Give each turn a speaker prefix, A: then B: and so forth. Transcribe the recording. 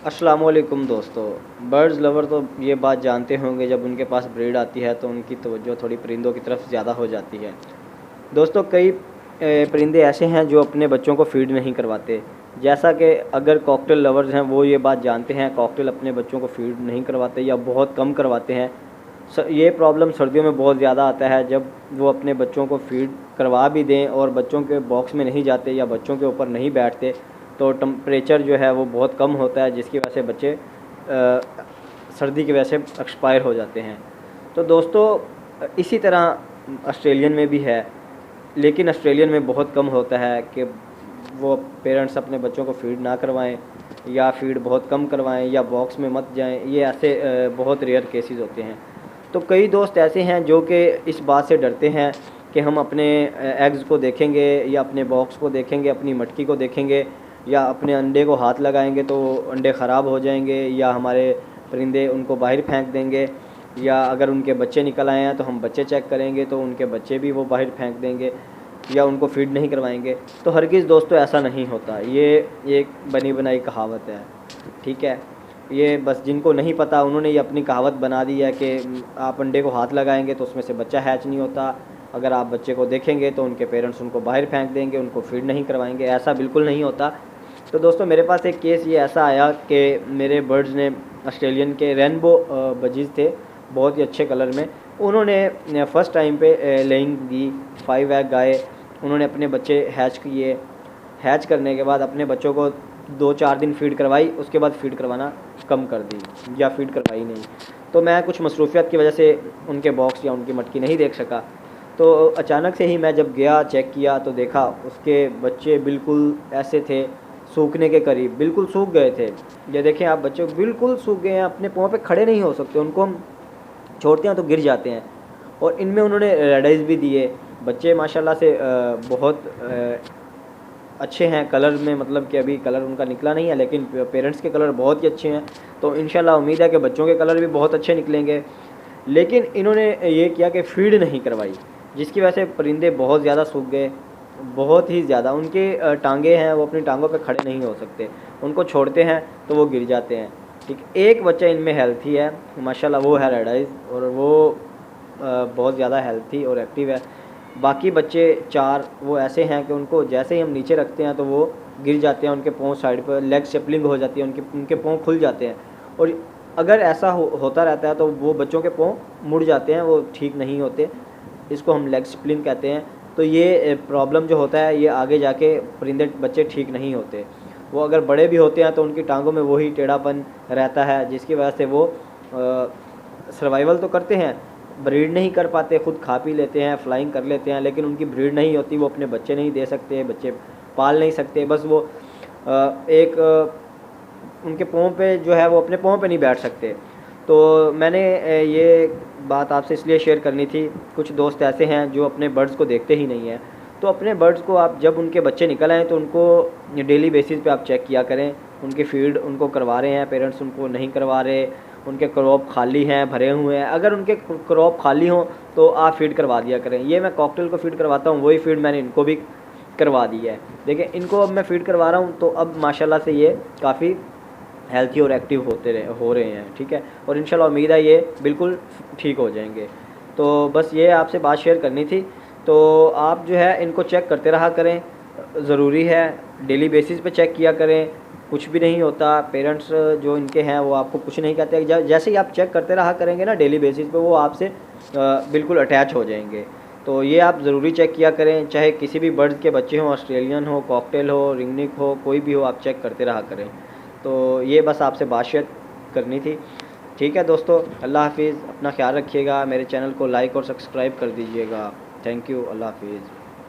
A: अस्सलामुअलैकुम दोस्तों। Birds lover तो ये बात जानते होंगे, जब उनके पास ब्रीड आती है तो उनकी तवज्जो थोड़ी परिंदों की तरफ ज़्यादा हो जाती है। दोस्तों, कई परिंदे ऐसे हैं जो अपने बच्चों को फीड नहीं करवाते। जैसा कि अगर कॉकटेल लवर्स हैं वो ये बात जानते हैं, कॉकटेल अपने बच्चों को फीड नहीं करवाते या बहुत कम करवाते हैं। ये प्रॉब्लम सर्दियों में बहुत ज़्यादा आता है, जब वो अपने बच्चों को फीड करवा भी दें और बच्चों के बॉक्स में नहीं जाते या बच्चों के ऊपर नहीं बैठते, तो टम्परेचर जो है वो बहुत कम होता है, जिसकी वजह से बच्चे सर्दी की वजह से एक्सपायर हो जाते हैं। तो दोस्तों, इसी तरह ऑस्ट्रेलियन में भी है, लेकिन ऑस्ट्रेलियन में बहुत कम होता है कि वो पेरेंट्स अपने बच्चों को फीड ना करवाएं या फीड बहुत कम करवाएं या बॉक्स में मत जाएं। ये ऐसे बहुत रेयर केसेस होते हैं। तो कई दोस्त ऐसे हैं जो कि इस बात से डरते हैं कि हम अपने एग्स को देखेंगे या अपने बॉक्स को देखेंगे, अपनी मटकी को देखेंगे या अपने अंडे को हाथ लगाएंगे तो अंडे ख़राब हो जाएंगे, या हमारे परिंदे उनको बाहर फेंक देंगे, या अगर उनके बच्चे निकल आए हैं तो हम बच्चे चेक करेंगे तो उनके बच्चे भी वो बाहर फेंक देंगे या उनको फीड नहीं करवाएंगे। तो हरगिज़ दोस्तों ऐसा नहीं होता। ये एक बनी बनाई कहावत है, ठीक है। ये बस जिनको नहीं पता उन्होंने ये अपनी कहावत बना दी है कि आप अंडे को हाथ लगाएंगे तो उसमें से बच्चा हैच नहीं होता, अगर आप बच्चे को देखेंगे तो उनके पेरेंट्स उनको बाहर फेंक देंगे, उनको फीड नहीं करवाएंगे। ऐसा बिल्कुल नहीं होता। तो दोस्तों, मेरे पास एक केस ये ऐसा आया कि मेरे बर्ड्स ने, ऑस्ट्रेलियन के रेनबो बजीज़ थे, बहुत ही अच्छे कलर में, उन्होंने फ़र्स्ट टाइम पे लेइंग दी, 5 एग आए, उन्होंने अपने बच्चे हैच किए। हैच करने के बाद अपने बच्चों को 2-4 दिन फ़ीड करवाई, उसके बाद फ़ीड करवाना कम कर दी या फ़ीड करवाई नहीं। तो मैं कुछ मसरूफियत की वजह से उनके बॉक्स या उनकी मटकी नहीं देख सका। तो अचानक से ही मैं जब गया, चेक किया तो देखा उसके बच्चे बिल्कुल ऐसे थे, सूखने के करीब, बिल्कुल सूख गए थे। ये देखें आप, बच्चे बिल्कुल सूख गए हैं, अपने पाँव पे खड़े नहीं हो सकते, उनको हम छोड़ते हैं तो गिर जाते हैं। और इनमें उन्होंने रेड आइज़ भी दिए। बच्चे माशाल्लाह से बहुत अच्छे हैं कलर में, मतलब कि अभी कलर उनका निकला नहीं है, लेकिन पेरेंट्स के कलर बहुत ही अच्छे हैं। तो इंशाल्लाह उम्मीद है कि बच्चों के कलर भी बहुत अच्छे निकलेंगे। लेकिन इन्होंने ये किया कि फ़ीड नहीं करवाई, जिसकी वजह से परिंदे बहुत ज़्यादा सूख गए, बहुत ही ज़्यादा। उनके टांगे हैं, वो अपनी टांगों पे खड़े नहीं हो सकते, उनको छोड़ते हैं तो वो गिर जाते हैं, ठीक। एक बच्चा इनमें हेल्थी है माशाल्लाह, वो है रेड आइज़, और वो बहुत ज़्यादा हेल्थी और एक्टिव है। बाकी बच्चे 4 वो ऐसे हैं कि उनको जैसे ही हम नीचे रखते हैं तो वो गिर जाते हैं, उनके पाँव साइड पर लेग स्टेपलिंग हो जाती है, उनके पाँव खुल जाते हैं। और अगर ऐसा होता रहता है तो वो बच्चों के पाँव मुड़ जाते हैं, वो ठीक नहीं होते, इसको हम लेग स्प्लिंग कहते हैं। तो ये प्रॉब्लम जो होता है, ये आगे जाके परिंदे बच्चे ठीक नहीं होते। वो अगर बड़े भी होते हैं तो उनकी टांगों में वही टेढ़ापन रहता है, जिसकी वजह से वो सर्वाइवल तो करते हैं, ब्रीड नहीं कर पाते, खुद खा पी लेते हैं, फ्लाइंग कर लेते हैं, लेकिन उनकी ब्रीड नहीं होती, वो अपने बच्चे नहीं दे सकते, बच्चे पाल नहीं सकते। बस वो उनके पाँव पे जो है वो अपने पाँव पे नहीं बैठ सकते। तो मैंने ये बात आपसे इसलिए शेयर करनी थी। कुछ दोस्त ऐसे हैं जो अपने बर्ड्स को देखते ही नहीं हैं। तो अपने बर्ड्स को आप, जब उनके बच्चे निकल आएँ तो उनको डेली बेसिस पे आप चेक किया करें, उनकी फ़ीड उनको करवा रहे हैं पेरेंट्स, उनको नहीं करवा रहे, उनके क्रॉप खाली हैं, भरे हुए हैं। अगर उनके क्रॉप खाली हों तो आप फ़ीड करवा दिया करें। ये मैं कॉकटेल को फ़ीड करवाता हूँ, वही फ़ीड मैंने इनको भी करवा दी है। देखिए, इनको अब मैं फ़ीड करवा रहा हूँ तो अब माशाल्लाह से ये काफ़ी हेल्थी और एक्टिव हो रहे हैं, ठीक है। और इंशाल्लाह उम्मीद है ये बिल्कुल ठीक हो जाएंगे। तो बस ये आपसे बात शेयर करनी थी। तो आप जो है इनको चेक करते रहा करें, ज़रूरी है, डेली बेसिस पे चेक किया करें, कुछ भी नहीं होता। पेरेंट्स जो इनके हैं वो आपको कुछ नहीं कहते, जैसे ही आप चेक करते रहा करेंगे ना डेली बेसिस पे, वो आपसे बिल्कुल अटैच हो जाएंगे। तो ये आप ज़रूरी चेक किया करें, चाहे किसी भी बर्ड के बच्चे हों, ऑस्ट्रेलियन हो, कॉकटेल हो, रिंगनिक हो, कोई भी हो, आप चेक करते रहा करें। तो ये बस आपसे बात शेयर करनी थी, ठीक है दोस्तों। अल्लाह हाफिज़, अपना ख्याल रखिएगा, मेरे चैनल को लाइक और सब्सक्राइब कर दीजिएगा। थैंक यू, अल्लाह हाफिज़।